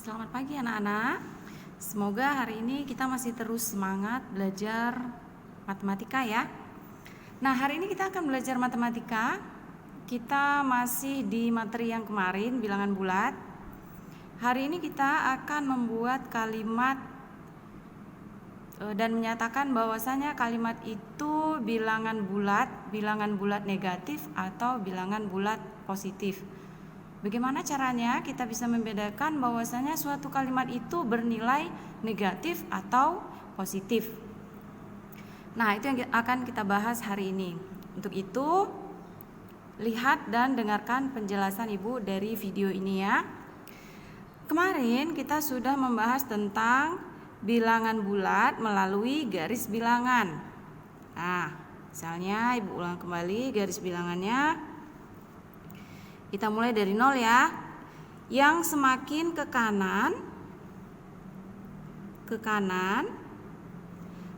Selamat pagi anak-anak. Semoga hari ini kita masih terus semangat belajar matematika ya. Nah, hari ini kita akan belajar matematika. Kita masih di materi yang kemarin, bilangan bulat. Hari ini kita akan membuat kalimat dan menyatakan bahwasanya kalimat itu bilangan bulat negatif atau bilangan bulat positif. Bagaimana caranya kita bisa membedakan bahwasanya suatu kalimat itu bernilai negatif atau positif? Nah, itu yang akan kita bahas hari ini. Untuk itu, lihat dan dengarkan penjelasan Ibu dari video ini ya. Kemarin kita sudah membahas tentang bilangan bulat melalui garis bilangan. Nah, misalnya Ibu ulang kembali garis bilangannya. Kita mulai dari 0 ya. Yang semakin ke kanan,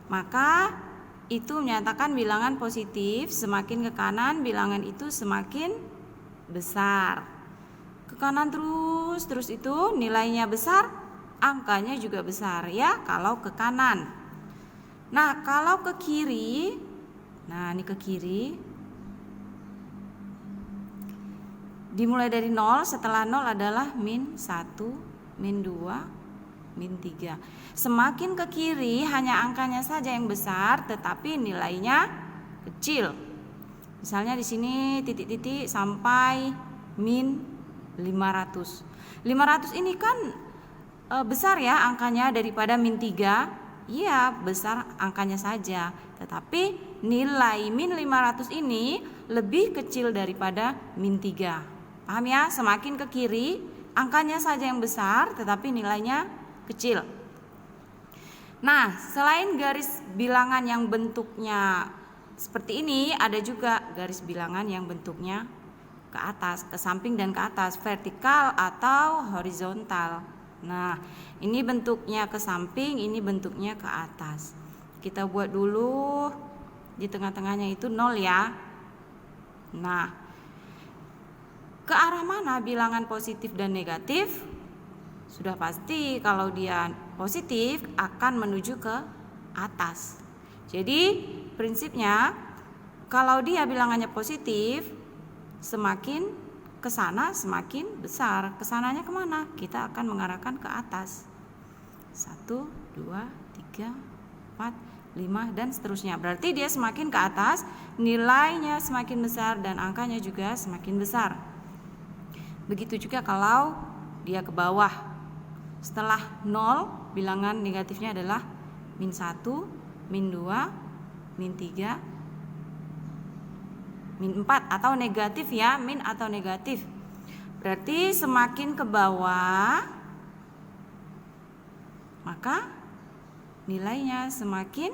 maka itu menyatakan bilangan positif. Semakin ke kanan, bilangan itu semakin besar. Ke kanan terus itu nilainya besar, angkanya juga besar ya kalau ke kanan. Nah, kalau ke kiri, nah ini ke kiri, dimulai dari 0, setelah 0 adalah min 1, min 2, min 3. Semakin ke kiri hanya angkanya saja yang besar tetapi nilainya kecil. Misalnya di sini titik-titik sampai min 500. 500 ini kan besar ya angkanya daripada min 3. Iya, besar angkanya saja. Tetapi nilai min 500 ini lebih kecil daripada min 3. Paham ya? Semakin ke kiri, angkanya saja yang besar, tetapi nilainya kecil. Nah, selain garis bilangan yang bentuknya seperti ini, ada juga garis bilangan yang bentuknya ke atas, ke samping dan ke atas, vertikal atau horizontal. Nah, ini bentuknya ke samping, ini bentuknya ke atas. Kita buat dulu di tengah-tengahnya itu 0 ya. Nah, ke arah mana bilangan positif dan negatif? Sudah pasti kalau dia positif akan menuju ke atas. Jadi prinsipnya kalau dia bilangannya positif, semakin ke sana semakin besar. Kesananya kemana? Kita akan mengarahkan ke atas. 1, 2, 3, 4, 5 dan seterusnya. Berarti dia semakin ke atas, nilainya semakin besar dan angkanya juga semakin besar. Begitu juga kalau dia ke bawah. Setelah 0, bilangan negatifnya adalah min 1, min 2, min 3, min 4 atau negatif ya, min atau negatif. Berarti semakin ke bawah maka nilainya semakin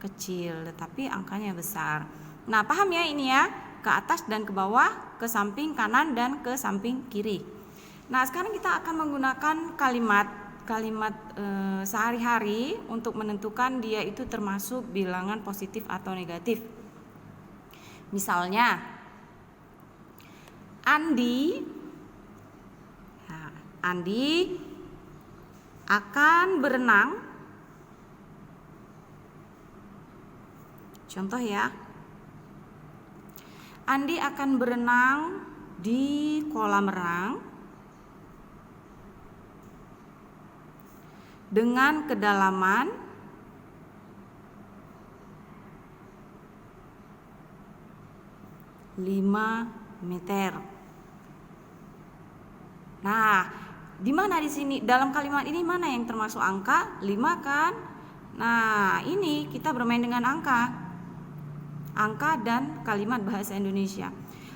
kecil tetapi angkanya besar. Nah, paham ya ini ya? Ke atas dan ke bawah, ke samping kanan dan ke samping kiri. Nah, sekarang kita akan menggunakan kalimat sehari-hari untuk menentukan dia itu termasuk bilangan positif atau negatif. Misalnya, Andi akan berenang. Contoh ya. Andi akan berenang di kolam renang dengan kedalaman 5 meter. Nah, di mana di sini dalam kalimat ini mana yang termasuk angka? 5 kan? Nah, ini kita bermain dengan angka dan kalimat bahasa Indonesia.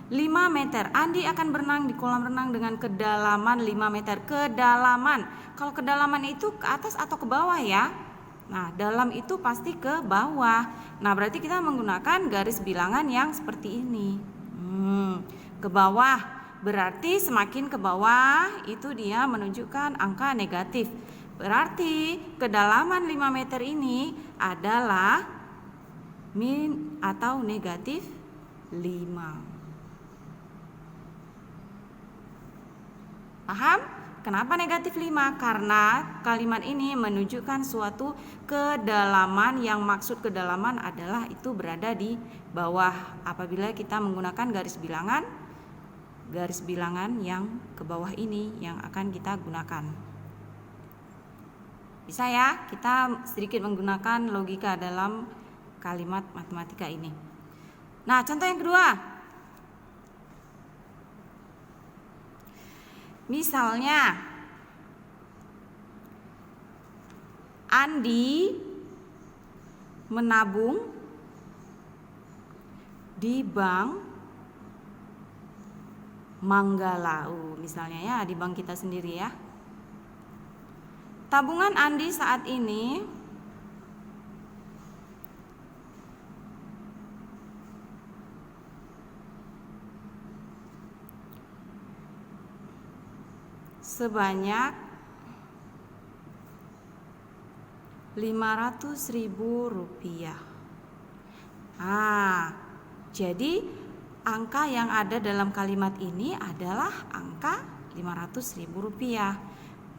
5 meter. Andi akan berenang di kolam renang dengan kedalaman 5 meter. Kedalaman. Kalau kedalaman itu ke atas atau ke bawah ya? Nah, dalam itu pasti ke bawah. Nah, berarti kita menggunakan garis bilangan yang seperti ini. Ke bawah. Berarti semakin ke bawah itu dia menunjukkan angka negatif. Berarti kedalaman 5 meter ini adalah min atau negatif 5. Paham? Kenapa negatif 5? Karena kalimat ini menunjukkan suatu kedalaman, yang maksud kedalaman adalah itu berada di bawah. Apabila kita menggunakan garis bilangan yang ke bawah ini yang akan kita gunakan. Bisa ya, kita sedikit menggunakan logika dalam kalimat matematika ini. Nah, contoh yang kedua. Misalnya Andi menabung di bank Manggala. Misalnya ya, di bank kita sendiri ya. Tabungan Andi saat ini sebanyak 500.000 rupiah. Jadi angka yang ada dalam kalimat ini adalah angka 500.000 rupiah.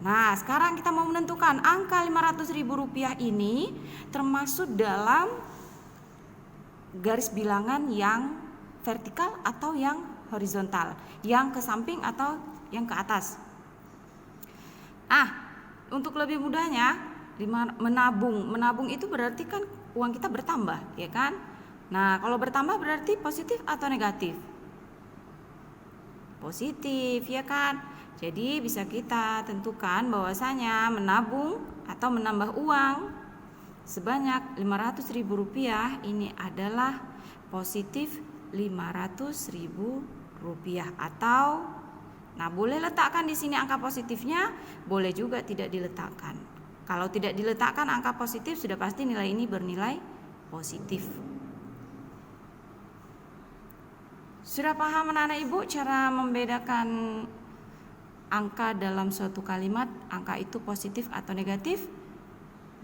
Nah, sekarang kita mau menentukan angka 500.000 rupiah ini termasuk dalam garis bilangan yang vertikal atau yang horizontal, yang ke samping atau yang ke atas. Untuk lebih mudahnya, menabung itu berarti kan uang kita bertambah, ya kan? Nah, kalau bertambah berarti positif atau negatif? Positif, ya kan? Jadi bisa kita tentukan bahwasanya menabung atau menambah uang sebanyak 500.000 rupiah ini adalah positif 500.000 rupiah. Atau boleh letakkan di sini angka positifnya, boleh juga tidak diletakkan. Kalau tidak diletakkan angka positif, sudah pasti nilai ini bernilai positif. Sudah paham anak-anak ibu cara membedakan angka dalam suatu kalimat, angka itu positif atau negatif?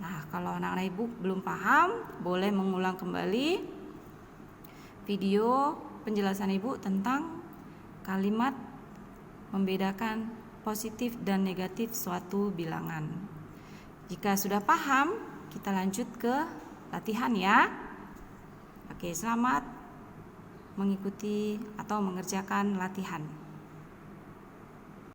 Nah, kalau anak-anak ibu belum paham, boleh mengulang kembali video penjelasan ibu tentang kalimat membedakan positif dan negatif suatu bilangan. Jika sudah paham, kita lanjut ke latihan ya. Oke, selamat mengikuti atau mengerjakan latihan.